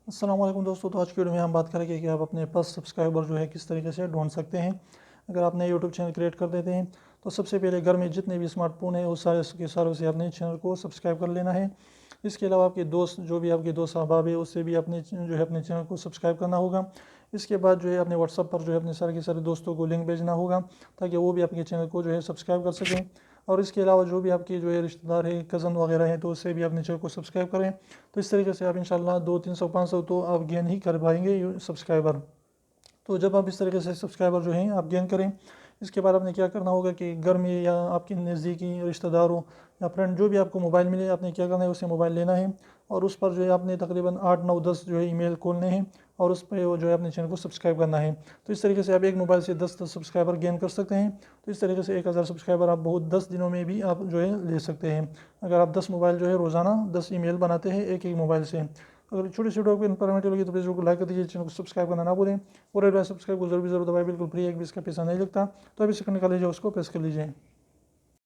السلام علیکم دوستو، تو آج کی ویڈیو میں ہم بات کریں گے کہ آپ اپنے پاس سبسکرائبر جو ہے کس طریقے سے ڈھونڈ سکتے ہیں۔ اگر آپ نئے یوٹیوب چینل کریٹ کر دیتے ہیں تو سب سے پہلے گھر میں جتنے بھی اسمارٹ فون ہیں اس سارے کے ساروں سے اپنے چینل کو سبسکرائب کر لینا ہے۔ اس کے علاوہ آپ کے دوست جو بھی آپ کے دوست احباب ہیں اس سے بھی اپنے جو ہے اپنے چینل کو سبسکرائب کرنا ہوگا۔ اس کے بعد جو ہے اپنے واٹس ایپ پر جو ہے اپنے سارے کے سارے دوستوں کو لنک بھیجنا ہوگا تاکہ وہ بھی اپنے چینل کو جو ہے سبسکرائب کر سکیں۔ اور اس کے علاوہ جو بھی آپ کے جو ہے رشتہ دار ہے، کزن وغیرہ ہیں، تو اس سے بھی اپنے چینل کو سبسکرائب کریں۔ تو اس طریقے سے آپ انشاءاللہ 200 300 500 تو آپ گین ہی کر پائیں گے سبسکرائبر۔ تو جب آپ اس طریقے سے سبسکرائبر جو ہیں آپ گین کریں، اس کے بعد آپ نے کیا کرنا ہوگا کہ گھر میں یا آپ کے نزدیکی رشتہ داروں یا فرینڈ جو بھی آپ کو موبائل ملے، آپ نے کیا کرنا ہے، اسے موبائل لینا ہے اور اس پر جو ہے آپ نے تقریباً 8 9 10 جو ہے ای میل کھولنے ہیں اور اس پہ وہ جو ہے اپنے چینل کو سبسکرائب کرنا ہے۔ تو اس طریقے سے آپ ایک موبائل سے 10 سبسکرائبر گین کر سکتے ہیں۔ تو اس طریقے سے 1000 سبسکرائبر آپ بہت 10 دنوں میں بھی آپ جو ہے لے سکتے ہیں، اگر آپ 10 موبائل جو ہے روزانہ 10 ای میل بناتے ہیں ایک موبائل سے۔ اگر چھوٹی سی ویڈیو کو انفارمیٹیو لگی تو پلیز کو لائک کر دیجیے، چینل کو سبسکرائب کرنا نہ بھولیں اور سبسکرائب کو ضرور دبائیں، بالکل فری ہے، ایک بھی اس کا پیسہ نہیں لگتا۔ تو ابھی سیکنڈ نکال لیجیے، اس کو پریس کر لیجیے۔